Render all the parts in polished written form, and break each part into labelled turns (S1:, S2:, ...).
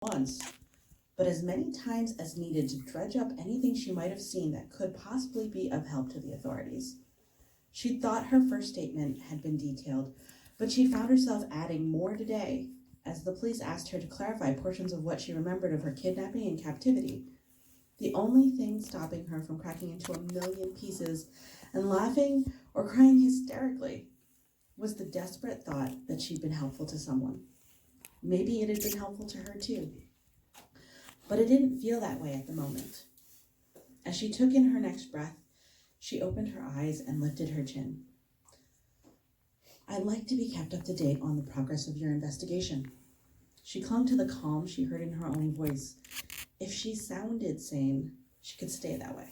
S1: once, but as many times as needed to dredge up anything she might have seen that could possibly be of help to the authorities. She'd thought her first statement had been detailed, but she found herself adding more today as the police asked her to clarify portions of what she remembered of her kidnapping and captivity. The only thing stopping her from cracking into a million pieces and laughing or crying hysterically was the desperate thought that she'd been helpful to someone. Maybe it had been helpful to her too. But it didn't feel that way at the moment. As she took in her next breath, she opened her eyes and lifted her chin. "I'd like to be kept up to date on the progress of your investigation." She clung to the calm she heard in her own voice. If she sounded sane, she could stay that way.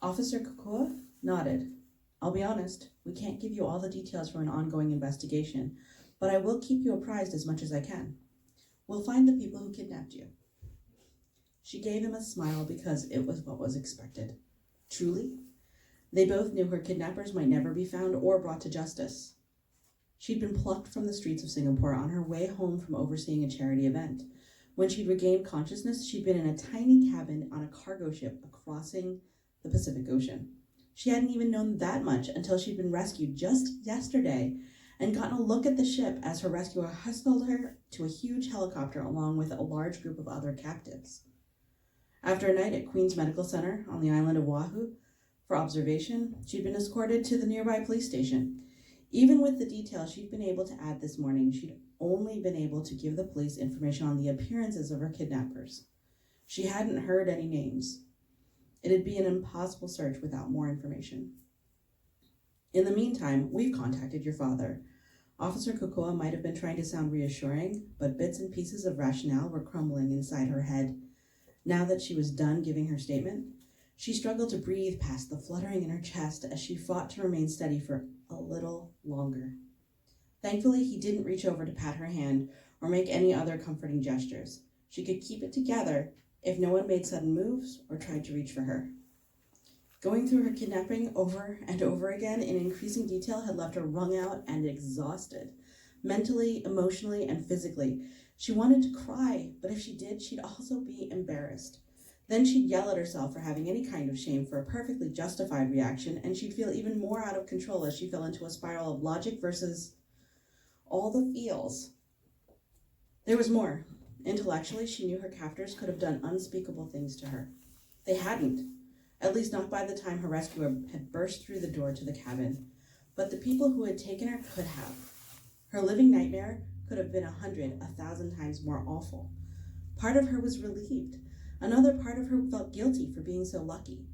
S1: Officer Kukua nodded. "I'll be honest, we can't give you all the details for an ongoing investigation, but I will keep you apprised as much as I can. We'll find the people who kidnapped you." She gave him a smile because it was what was expected. Truly, they both knew her kidnappers might never be found or brought to justice. She'd been plucked from the streets of Singapore on her way home from overseeing a charity event. When she'd regained consciousness, she'd been in a tiny cabin on a cargo ship crossing the Pacific Ocean. She hadn't even known that much until she'd been rescued just yesterday and gotten a look at the ship as her rescuer hustled her to a huge helicopter along with a large group of other captives. After a night at Queen's Medical Center on the island of Oahu for observation, she'd been escorted to the nearby police station. Even with the details she'd been able to add this morning, she'd only been able to give the police information on the appearances of her kidnappers. She hadn't heard any names. It'd be an impossible search without more information. "In the meantime, we've contacted your father." Officer Kukua might have been trying to sound reassuring, but bits and pieces of rationale were crumbling inside her head. Now that she was done giving her statement, she struggled to breathe past the fluttering in her chest as she fought to remain steady for a little longer. Thankfully, he didn't reach over to pat her hand or make any other comforting gestures. She could keep it together if no one made sudden moves or tried to reach for her. Going through her kidnapping over and over again in increasing detail had left her wrung out and exhausted, mentally, emotionally, and physically. She wanted to cry, but if she did, she'd also be embarrassed. Then she'd yell at herself for having any kind of shame for a perfectly justified reaction, and she'd feel even more out of control as she fell into a spiral of logic versus all the feels. There was more. Intellectually, she knew her captors could have done unspeakable things to her. They hadn't, at least not by the time her rescuer had burst through the door to the cabin. But the people who had taken her could have. Her living nightmare could have been 100, 1,000 times more awful. Part of her was relieved. Another part of her felt guilty for being so lucky.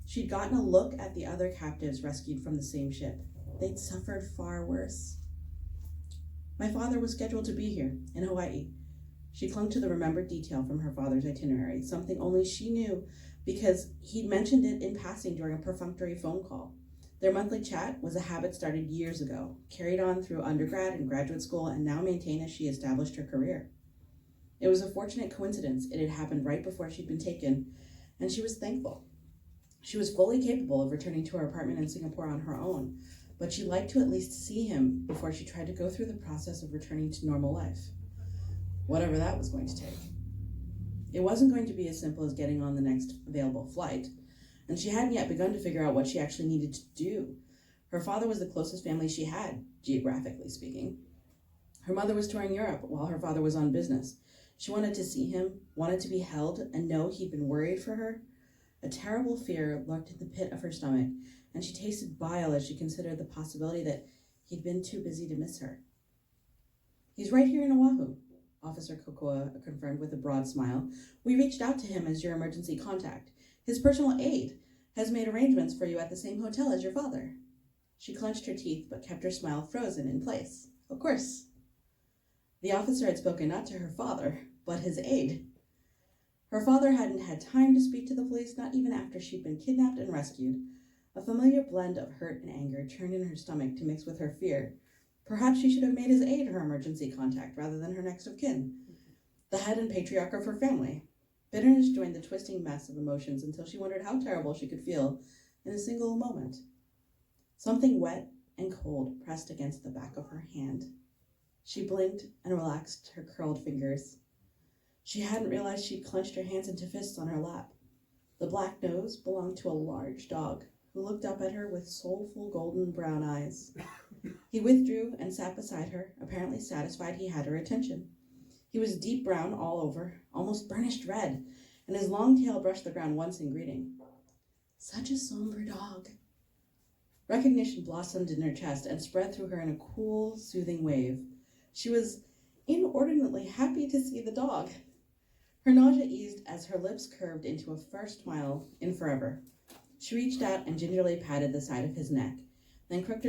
S1: She'd gotten a look at the other captives rescued from the same ship. They'd suffered far worse. "My father was scheduled to be here, in Hawaii." She clung to the remembered detail from her father's itinerary, something only she knew because he'd mentioned it in passing during a perfunctory phone call. Their monthly chat was a habit started years ago, carried on through undergrad and graduate school, and now maintained as she established her career. It was a fortunate coincidence it had happened right before she'd been taken, and she was thankful. She was fully capable of returning to her apartment in Singapore on her own, but she'd like to at least see him before she tried to go through the process of returning to normal life, whatever that was going to take. It wasn't going to be as simple as getting on the next available flight, and she hadn't yet begun to figure out what she actually needed to do. Her father was the closest family she had, geographically speaking. Her mother was touring Europe while her father was on business. She wanted to see him, wanted to be held, and know he'd been worried for her. A terrible fear lurked in the pit of her stomach, and she tasted bile as she considered the possibility that he'd been too busy to miss her. "He's right here in Oahu," Officer Kukua confirmed with a broad smile. "We reached out to him as your emergency contact. His personal aide has made arrangements for you at the same hotel as your father." She clenched her teeth but kept her smile frozen in place. Of course. The officer had spoken not to her father, but his aide. Her father hadn't had time to speak to the police, not even after she'd been kidnapped and rescued. A familiar blend of hurt and anger turned in her stomach to mix with her fear. Perhaps she should have made his aide her emergency contact rather than her next of kin, the head and patriarch of her family. Bitterness joined the twisting mess of emotions until she wondered how terrible she could feel in a single moment. Something wet and cold pressed against the back of her hand. She blinked and relaxed her curled fingers. She hadn't realized she'd clenched her hands into fists on her lap. The black nose belonged to a large dog who looked up at her with soulful golden brown eyes. He withdrew and sat beside her, apparently satisfied he had her attention. He was deep brown all over, almost burnished red, and his long tail brushed the ground once in greeting. Such a somber dog. Recognition blossomed in her chest and spread through her in a cool, soothing wave. She was inordinately happy to see the dog. Her nausea eased as her lips curved into a first smile in forever. She reached out and gingerly patted the side of his neck, then crooked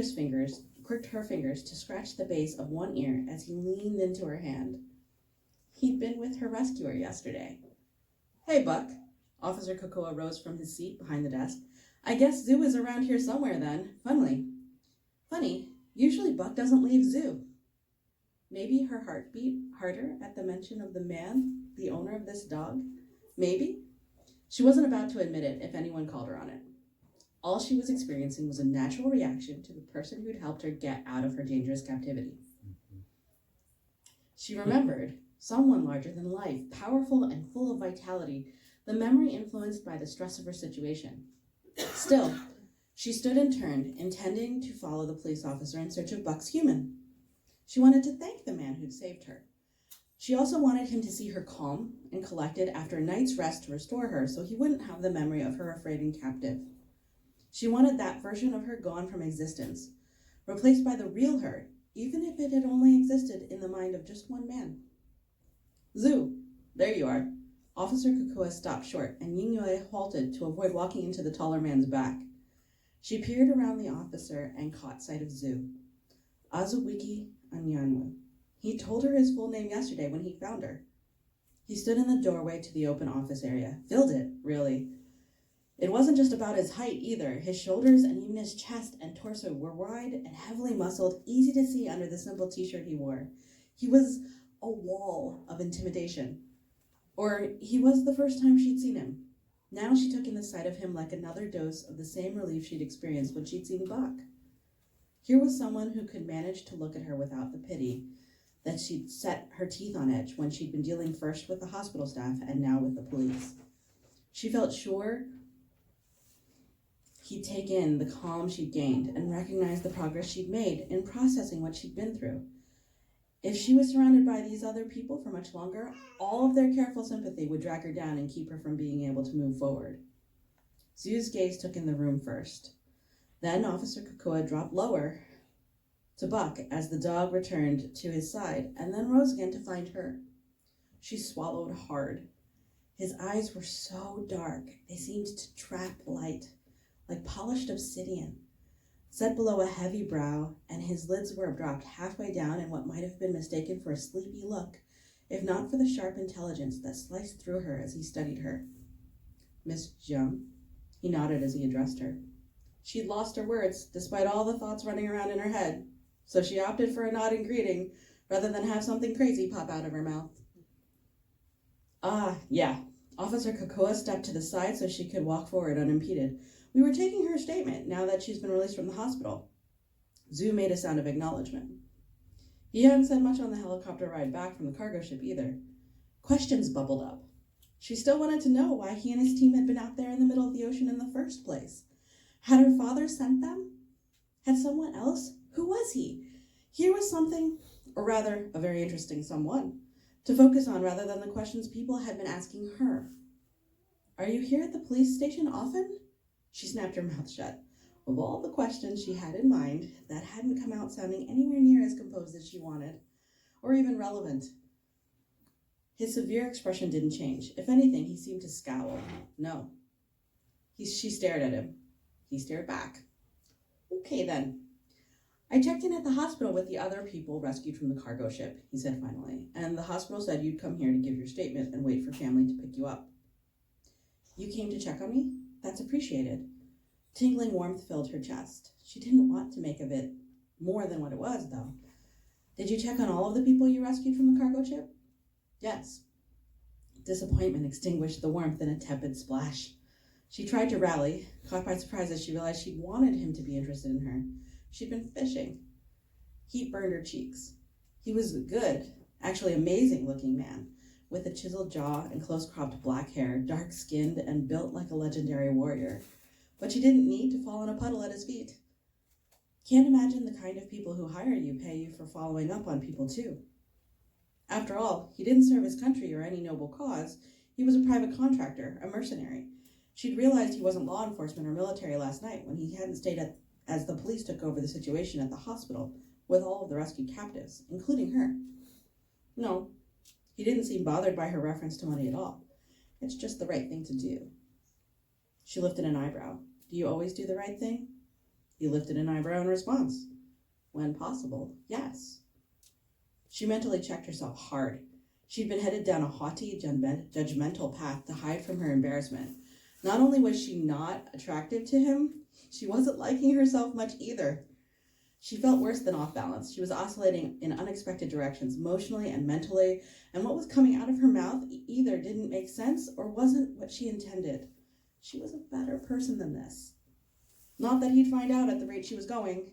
S1: her fingers to scratch the base of one ear as he leaned into her hand. He'd been with her rescuer yesterday. Hey, Buck. Officer Cocoa rose from his seat behind the desk. I guess Zoo is around here somewhere then. Funny, usually Buck doesn't leave Zoo. Maybe her heart beat harder at the mention of the man, the owner of this dog. Maybe. She wasn't about to admit it if anyone called her on it. All she was experiencing was a natural reaction to the person who'd helped her get out of her dangerous captivity. She remembered someone larger than life, powerful and full of vitality, the memory influenced by the stress of her situation. Still, she stood and turned, intending to follow the police officer in search of Buck's human. She wanted to thank the man who'd saved her. She also wanted him to see her calm and collected after a night's rest to restore her so he wouldn't have the memory of her afraid and captive. She wanted that version of her gone from existence, replaced by the real her, even if it had only existed in the mind of just one man. Zoo, there you are. Officer Kukua stopped short, and Yingyue halted to avoid walking into the taller man's back. She peered around the officer and caught sight of Zoo. Azuwiki Anyanwu. He told her his full name yesterday when he found her. He stood in the doorway to the open office area. Filled it, really. It wasn't just about his height either. His shoulders and even his chest and torso were wide and heavily muscled, easy to see under the simple t-shirt he wore. He was a wall of intimidation. Or he was the first time she'd seen him. Now she took in the sight of him like another dose of the same relief she'd experienced when she'd seen Buck. Here was someone who could manage to look at her without the pity that she'd set her teeth on edge when she'd been dealing first with the hospital staff and now with the police. She felt sure he'd take in the calm she'd gained and recognize the progress she'd made in processing what she'd been through. If she was surrounded by these other people for much longer, all of their careful sympathy would drag her down and keep her from being able to move forward. Zoo's gaze took in the room first. Then Officer Kukua dropped lower to Buck as the dog returned to his side and then rose again to find her. She swallowed hard. His eyes were so dark, they seemed to trap light, like polished obsidian, set below a heavy brow, and his lids were dropped halfway down in what might have been mistaken for a sleepy look, if not for the sharp intelligence that sliced through her as he studied her. Miss Jiang, he nodded as he addressed her. She'd lost her words, despite all the thoughts running around in her head, so she opted for a nod and greeting rather than have something crazy pop out of her mouth. Yeah. Officer Kukua stepped to the side so she could walk forward unimpeded. We were taking her statement now that she's been released from the hospital. Zoo made a sound of acknowledgement. He hadn't said much on the helicopter ride back from the cargo ship either. Questions bubbled up. She still wanted to know why he and his team had been out there in the middle of the ocean in the first place. Had her father sent them? Had someone else? Who was he? Here was something, or rather, a very interesting someone, to focus on rather than the questions people had been asking her. Are you here at the police station often? She snapped her mouth shut. Of all the questions she had in mind, that hadn't come out sounding anywhere near as composed as she wanted, or even relevant. His severe expression didn't change. If anything, he seemed to scowl. No. She stared at him. He stared back. Okay, then. I checked in at the hospital with the other people rescued from the cargo ship, he said finally, and the hospital said you'd come here to give your statement and wait for family to pick you up. You came to check on me? That's appreciated. Tingling warmth filled her chest. She didn't want to make of it more than what it was, though. Did you check on all of the people you rescued from the cargo ship? Yes. Disappointment extinguished the warmth in a tepid splash. She tried to rally, caught by surprise as she realized she'd wanted him to be interested in her. She'd been fishing. Heat burned her cheeks. He was a good, actually amazing-looking man, with a chiseled jaw and close-cropped black hair, dark-skinned and built like a legendary warrior. But she didn't need to fall in a puddle at his feet. Can't imagine the kind of people who hire you pay you for following up on people too. After all, he didn't serve his country or any noble cause. He was a private contractor, a mercenary. She'd realized he wasn't law enforcement or military last night when he hadn't stayed as the police took over the situation at the hospital with all of the rescued captives, including her. No, he didn't seem bothered by her reference to money at all. It's just the right thing to do. She lifted an eyebrow. Do you always do the right thing? He lifted an eyebrow in response. When possible, yes. She mentally checked herself hard. She'd been headed down a haughty, judgmental path to hide from her embarrassment. Not only was she not attractive to him, she wasn't liking herself much either. She felt worse than off balance. She was oscillating in unexpected directions, emotionally and mentally, and what was coming out of her mouth either didn't make sense or wasn't what she intended. She was a better person than this. Not that he'd find out at the rate she was going.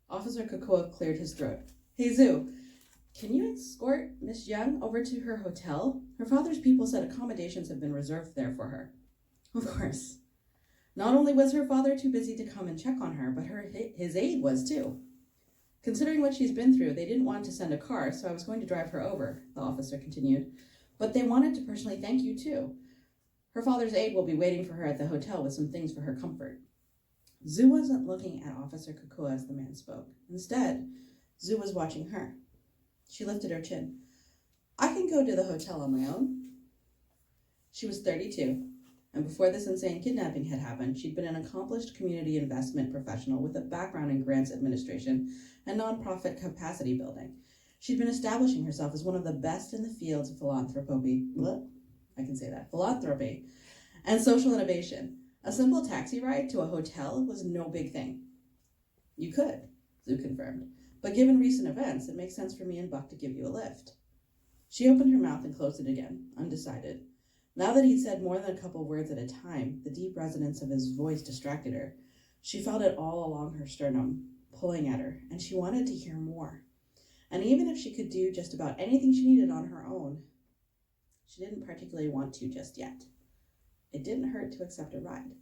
S1: Officer Kakoa cleared his throat. Hey, Zoo, can you escort Miss Young over to her hotel? Her father's people said accommodations have been reserved there for her. Of course. Not only was her father too busy to come and check on her, but his aide was too. Considering what she's been through, they didn't want to send a car, so I was going to drive her over, the officer continued. But they wanted to personally thank you too. Her father's aide will be waiting for her at the hotel with some things for her comfort. Zoo wasn't looking at Officer Kakoa as the man spoke. Instead, Zoo was watching her. She lifted her chin. I can go to the hotel on my own. She was 32, and before this insane kidnapping had happened, she'd been an accomplished community investment professional with a background in grants administration and nonprofit capacity building. She'd been establishing herself as one of the best in the fields of philanthropy and social innovation. A simple taxi ride to a hotel was no big thing. You could, Zoo confirmed, but given recent events, it makes sense for me and Buck to give you a lift. She opened her mouth and closed it again, undecided. Now that he'd said more than a couple words at a time, the deep resonance of his voice distracted her. She felt it all along her sternum, pulling at her, and she wanted to hear more. And even if she could do just about anything she needed on her own, she didn't particularly want to just yet. It didn't hurt to accept a ride.